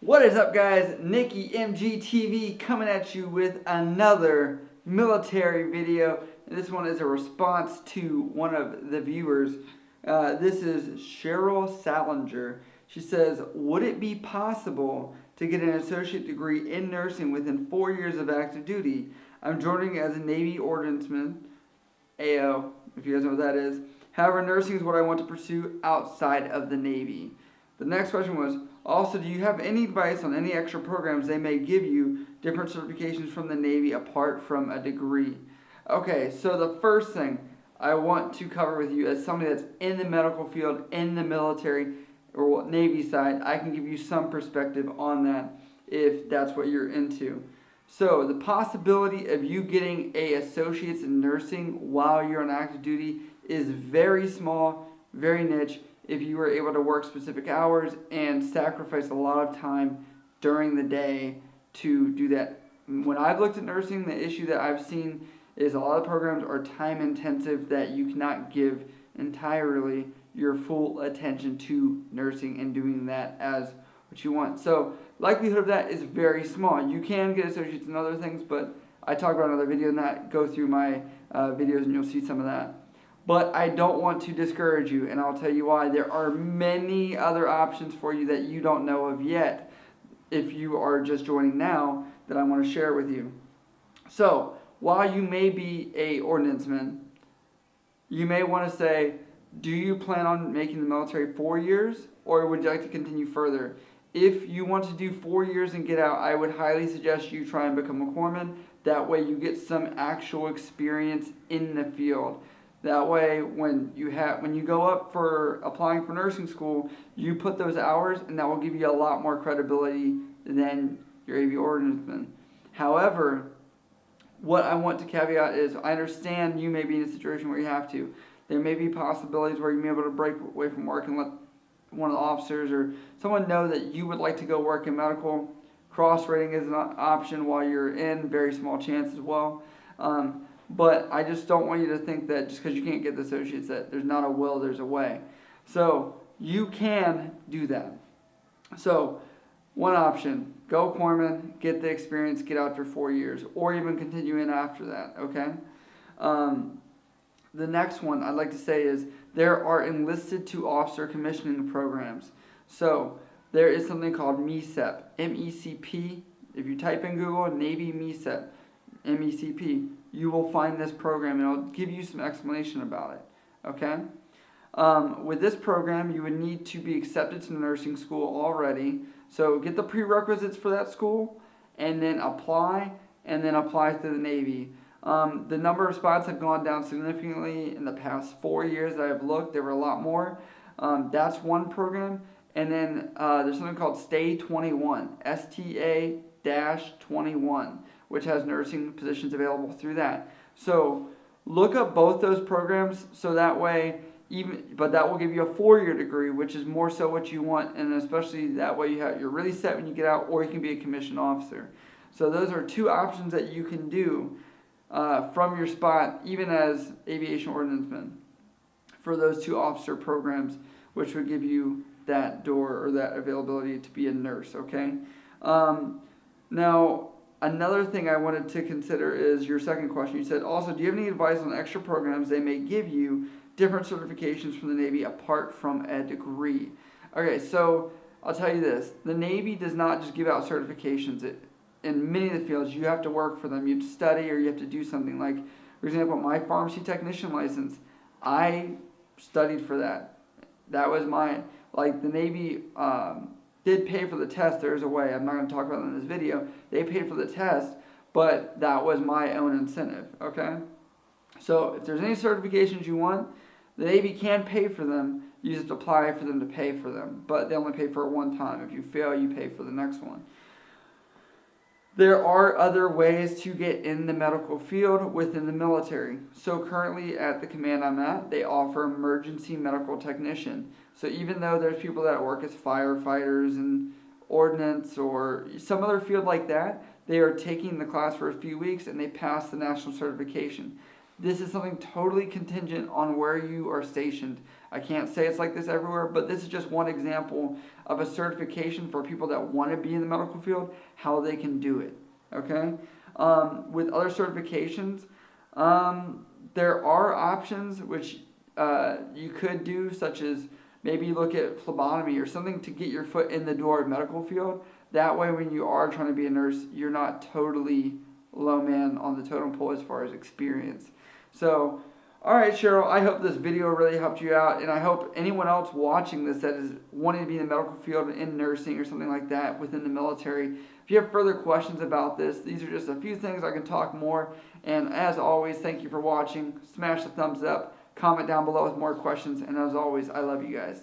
What is up, guys? Nikki MGTV coming at you with another military video. This one is a response to one of the viewers. This is Cheryl Salinger. She says, would it be possible to get an associate degree in nursing within 4 years of active duty? I'm joining as a Navy ordnanceman, AO, if you guys know what that is. However, nursing is what I want to pursue outside of the Navy. The next question was, also, do you have any advice on any extra programs they may give you, different certifications from the Navy apart from a degree? Okay, so the first thing I want to cover with you as somebody that's in the medical field, in the military, or Navy side, I can give you some perspective on that if that's what you're into. So the possibility of you getting a associate's in nursing while you're on active duty is very small, very niche, if you were able to work specific hours and sacrifice a lot of time during the day to do that. When I've looked at nursing, the issue that I've seen is a lot of programs are time intensive that you cannot give entirely your full attention to nursing and doing that as what you want. So likelihood of that is very small. You can get associates in other things, but I talk about another video on that. Go through my videos and you'll see some of that. But I don't want to discourage you, and I'll tell you why. There are many other options for you that you don't know of yet, if you are just joining now, that I want to share with you. So, while you may be a ordnanceman, you may want to say, do you plan on making the military 4 years, or would you like to continue further? If you want to do 4 years and get out, I would highly suggest you try and become a corpsman. That way you get some actual experience in the field. That way, when you go up for applying for nursing school, you put those hours, and that will give you a lot more credibility than your AV ordnanceman. However, what I want to caveat is, I understand you may be in a situation where you have to. There may be possibilities where you may be able to break away from work and let one of the officers or someone know that you would like to go work in medical. Cross-rating is an option while you're in, very small chance as well. But I just don't want you to think that just because you can't get the associates that there's not a will, there's a way. So you can do that. So one option, go corpsman, get the experience, get out for 4 years, or even continue in after that, okay? The next one I'd like to say is there are enlisted to officer commissioning programs. So there is something called MECP, M-E-C-P. If you type in Google, Navy MECP, MECP, you will find this program, and I'll give you some explanation about it, okay? With this program, you would need to be accepted to nursing school already. So get the prerequisites for that school, and then apply through the Navy. The number of spots have gone down significantly in the past 4 years that I've looked. There were a lot more. That's one program. And then there's something called Stay 21, STA-21, which has nursing positions available through that. So look up both those programs, so that way, but that will give you a 4-year degree, which is more so what you want, and especially that way you're really set when you get out, or you can be a commissioned officer. So those are two options that you can do from your spot, even as aviation ordnanceman, for those two officer programs, which would give you that door or that availability to be a nurse, okay? Now, another thing I wanted to consider is your second question. You said, also, do you have any advice on extra programs they may give you, different certifications from the Navy apart from a degree? Okay, so I'll tell you this. The Navy does not just give out certifications. In many of the fields, you have to work for them. You have to study, or you have to do something. Like, for example, my pharmacy technician license, I studied for that. That was the Navy did pay for the test. There's a way. I'm not going to talk about it in this video. They paid for the test, but that was my own incentive, okay? So if there's any certifications you want, the Navy can pay for them. You just apply for them to pay for them, but they only pay for it one time. If you fail, you pay for the next one. There are other ways to get in the medical field within the military. So currently at the command I'm at, they offer emergency medical technician. So even though there's people that work as firefighters and ordnance or some other field like that, they are taking the class for a few weeks and they pass the national certification. This is something totally contingent on where you are stationed. I can't say it's like this everywhere, but this is just one example of a certification for people that want to be in the medical field, how they can do it. Okay? With other certifications, there are options which you could do, such as maybe look at phlebotomy or something to get your foot in the door of medical field. That way, when you are trying to be a nurse, you're not totally low man on the totem pole as far as experience. So, all right, Cheryl, I hope this video really helped you out, and I hope anyone else watching this that is wanting to be in the medical field in nursing or something like that within the military, if you have further questions about this, these are just a few things I can talk more. And as always, thank you for watching. Smash the thumbs up, comment down below with more questions, and as always, I love you guys.